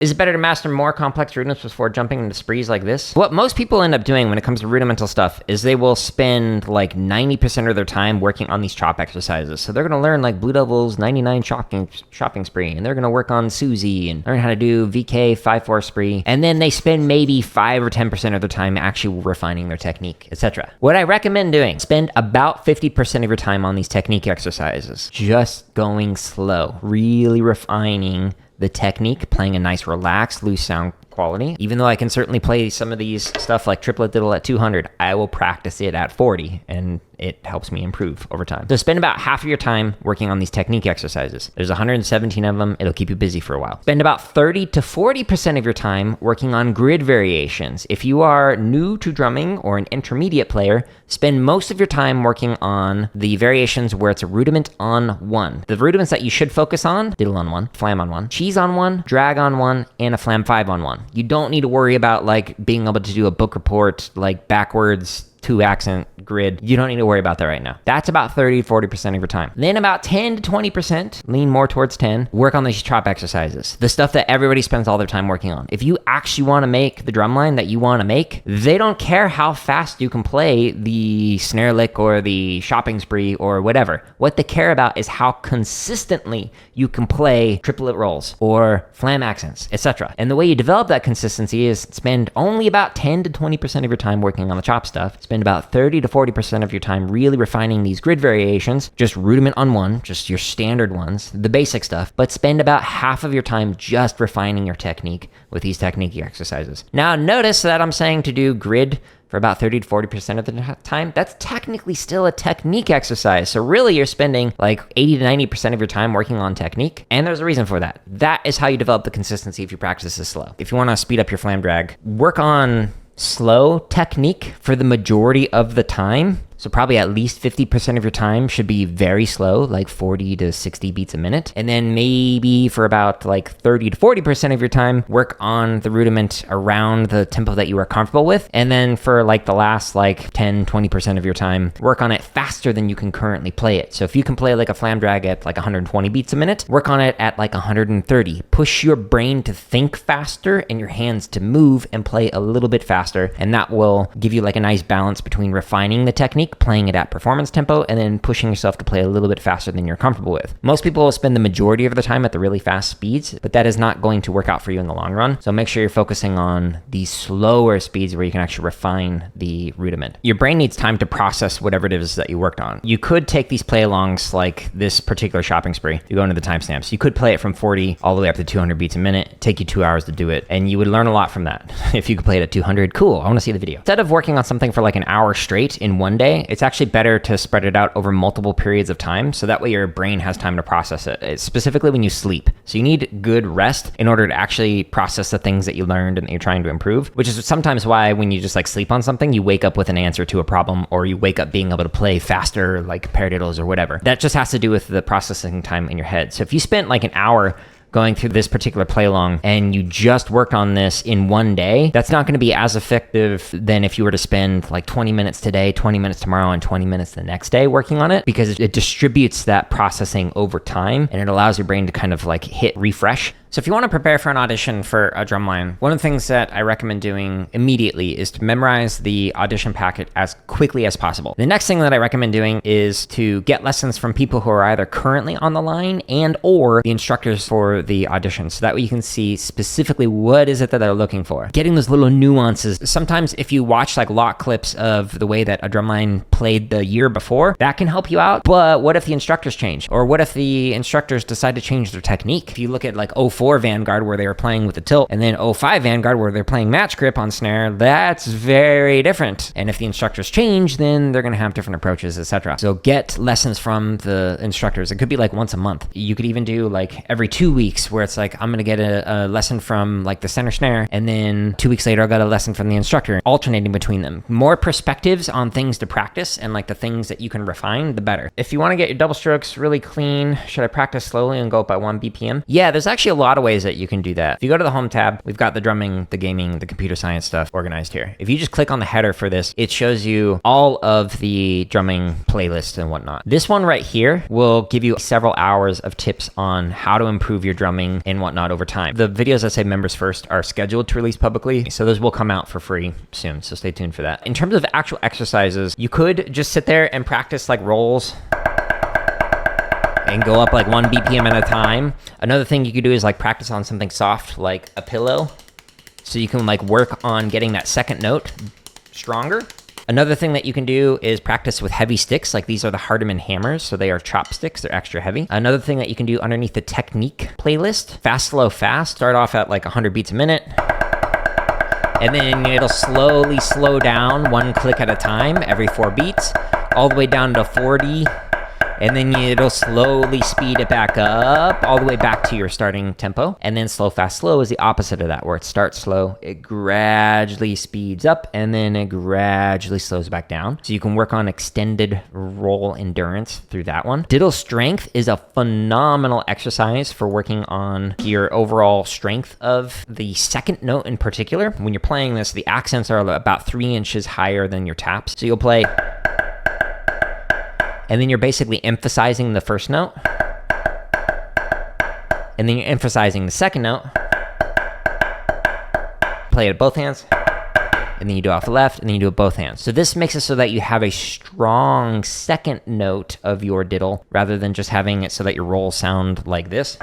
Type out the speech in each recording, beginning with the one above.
Is it better to master more complex rudiments before jumping into sprees like this? What most people end up doing when it comes to rudimental stuff is they will spend like 90% of their time working on these chop exercises. So they're going to learn like Blue Devil's 99 shopping spree, and they're going to work on Susie and learn how to do VK 5-4 spree. And then they spend maybe 5 or 10% of their time actually refining their technique, etc. What I recommend doing, spend about 50% of your time on these technique exercises. Just going slow, really refining the technique, playing a nice relaxed, loose sound quality. Even though I can certainly play some of these stuff like triplet diddle at 200, I will practice it at 40, and it helps me improve over time. So spend about half of your time working on these technique exercises. There's 117 of them. It'll keep you busy for a while. Spend about 30 to 40% of your time working on grid variations. If you are new to drumming or an intermediate player, spend most of your time working on the variations where it's a rudiment on one. The rudiments that you should focus on: diddle on one, flam on one, cheese on one, drag on one, and a flam 5 on one. You don't need to worry about like being able to do a book report like backwards 2-accent grid. You don't need to worry about that right now. That's about 30-40% of your time. Then about 10 to 20%, lean more towards 10, work on these chop exercises, the stuff that everybody spends all their time working on. If you actually want to make the drum line that you want to make, they don't care how fast you can play the snare lick or the shopping spree or whatever. What they care about is how consistently you can play triplet rolls or flam accents, etc. And the way you develop that consistency is spend only about 10 to 20% of your time working on the chop stuff. Spend about 30 to 40% of your time really refining these grid variations, just rudiment on one, just your standard ones, the basic stuff, but spend about half of your time just refining your technique with these technique exercises. Now notice that I'm saying to do grid for about 30 to 40% of the time. That's technically still a technique exercise. So really you're spending like 80 to 90% of your time working on technique. And there's a reason for that. That is how you develop the consistency if you practice this slow. If you want to speed up your flam drag, work on slow technique for the majority of the time. So probably at least 50% of your time should be very slow, like 40 to 60 beats a minute. And then maybe for about like 30 to 40% of your time, work on the rudiment around the tempo that you are comfortable with. And then for like the last like 10, 20% of your time, work on it faster than you can currently play it. So if you can play like a flam drag at like 120 beats a minute, work on it at like 130. Push your brain to think faster and your hands to move and play a little bit faster. And that will give you like a nice balance between refining the technique, playing it at performance tempo, and then pushing yourself to play a little bit faster than you're comfortable with. Most people will spend the majority of the time at the really fast speeds, but that is not going to work out for you in the long run. So make sure you're focusing on the slower speeds where you can actually refine the rudiment. Your brain needs time to process whatever it is that you worked on. You could take these play-alongs like this particular shopping spree. You go into the timestamps. You could play it from 40 all the way up to 200 beats a minute, take you 2 hours to do it, and you would learn a lot from that. If you could play it at 200, cool, I want to see the video. Instead of working on something for like an hour straight in one day, it's actually better to spread it out over multiple periods of time, so that way your brain has time to process it. It's specifically when you sleep. So you need good rest in order to actually process the things that you learned and that you're trying to improve, which is sometimes why when you just like sleep on something, you wake up with an answer to a problem, or you wake up being able to play faster, like paradiddles or whatever. That just has to do with the processing time in your head. So if you spent like an hour going through this particular play along and you just worked on this in one day, that's not going to be as effective than if you were to spend like 20 minutes today, 20 minutes tomorrow, and 20 minutes the next day working on it, because it distributes that processing over time and it allows your brain to kind of like hit refresh. So if you want to prepare for an audition for a drumline, one of the things that I recommend doing immediately is to memorize the audition packet as quickly as possible. The next thing that I recommend doing is to get lessons from people who are either currently on the line and or the instructors for the audition. So that way you can see specifically what is it that they're looking for. Getting those little nuances. Sometimes if you watch like lock clips of the way that a drumline played the year before, that can help you out. But what if the instructors change? Or what if the instructors decide to change their technique? If you look at like 04 Vanguard where they were playing with the tilt, and then 05 Vanguard where they're playing match grip on snare, that's very different. And if the instructors change, then they're going to have different approaches, etc. So get lessons from the instructors. It could be like once a month. You could even do like every 2 weeks where it's like, I'm going to get a lesson from like the center snare, and then 2 weeks later, I got a lesson from the instructor, alternating between them. More perspectives on things to practice and like the things that you can refine, the better. If you want to get your double strokes really clean, should I practice slowly and go up by 1 BPM? Yeah, there's actually a lot lot of ways that you can do that. If you go to the home tab, we've got the drumming, the gaming, the computer science stuff organized here. If you just click on the header for this, it shows you all of the drumming playlists and whatnot. This one right here will give you several hours of tips on how to improve your drumming and whatnot over time. The videos that say members first are scheduled to release publicly, so those will come out for free soon, so stay tuned for that. In terms of actual exercises, you could just sit there and practice like rolls and go up like 1 BPM at a time. Another thing you could do is like practice on something soft like a pillow, so you can like work on getting that second note stronger. Another thing that you can do is practice with heavy sticks. Like these are the rudiment hammers, so they are chopsticks. They're extra heavy. Another thing that you can do underneath the technique playlist, fast, slow, fast. Start off at like 100 beats a minute. And then it'll slowly slow down 1 click at a time every 4 beats, all the way down to 40. And then it'll slowly speed it back up all the way back to your starting tempo. And then slow, fast, slow is the opposite of that, where it starts slow, it gradually speeds up, and then it gradually slows back down. So you can work on extended roll endurance through that one. Diddle strength is a phenomenal exercise for working on your overall strength of the second note in particular. When you're playing this, the accents are about 3 inches higher than your taps. So you'll play, and then you're basically emphasizing the first note. And then you're emphasizing the second note. Play it with both hands. And then you do it off the left, and then you do it with both hands. So this makes it so that you have a strong second note of your diddle, rather than just having it so that your rolls sound like this,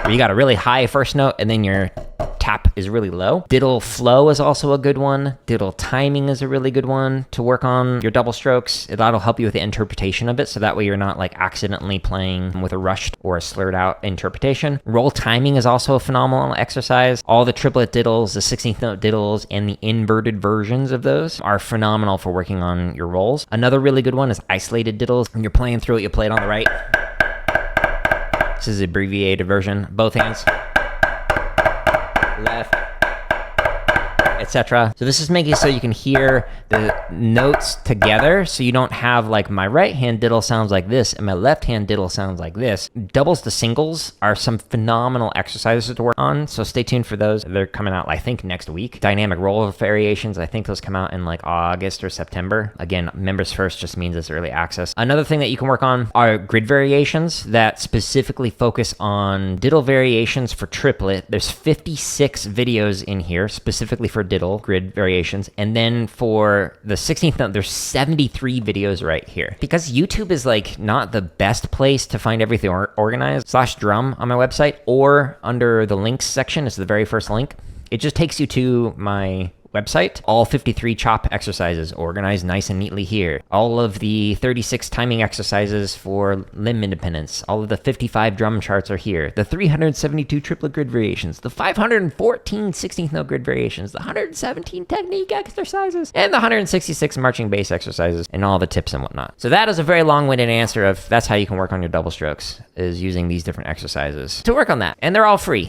where you got a really high first note, and then your tap is really low. Diddle flow is also a good one. Diddle timing is a really good one to work on your double strokes. That'll help you with the interpretation of it, so that way you're not like accidentally playing with a rushed or a slurred out interpretation. Roll timing is also a phenomenal exercise. All the triplet diddles, the 16th note diddles, and the inverted versions of those are phenomenal for working on your rolls. Another really good one is isolated diddles. When you're playing through it, you play it on the right. This is the abbreviated version. Both hands. Left, etc. So this is making it so you can hear the notes together, so you don't have like my right hand diddle sounds like this and my left hand diddle sounds like this. Doubles to singles are some phenomenal exercises to work on, so stay tuned for those. They're coming out I think next week. Dynamic roll variations, I think those come out in like August or September. Again, members first just means it's early access. Another thing that you can work on are grid variations that specifically focus on diddle variations for triplet. There's 56 videos in here specifically for diddle grid variations, and then for the 16th note there's 73 videos right here. Because YouTube is like not the best place to find everything organized, /drum on my website, or under the links section is the very first link. It just takes you to my website. All 53 chop exercises organized nice and neatly here. All of the 36 timing exercises for limb independence. All of the 55 drum charts are here. The 372 triplet grid variations. The 514 16th note grid variations. The 117 technique exercises. And the 166 marching bass exercises. And all the tips and whatnot. So that is a very long-winded answer of that's how you can work on your double strokes, is using these different exercises to work on that. And they're all free.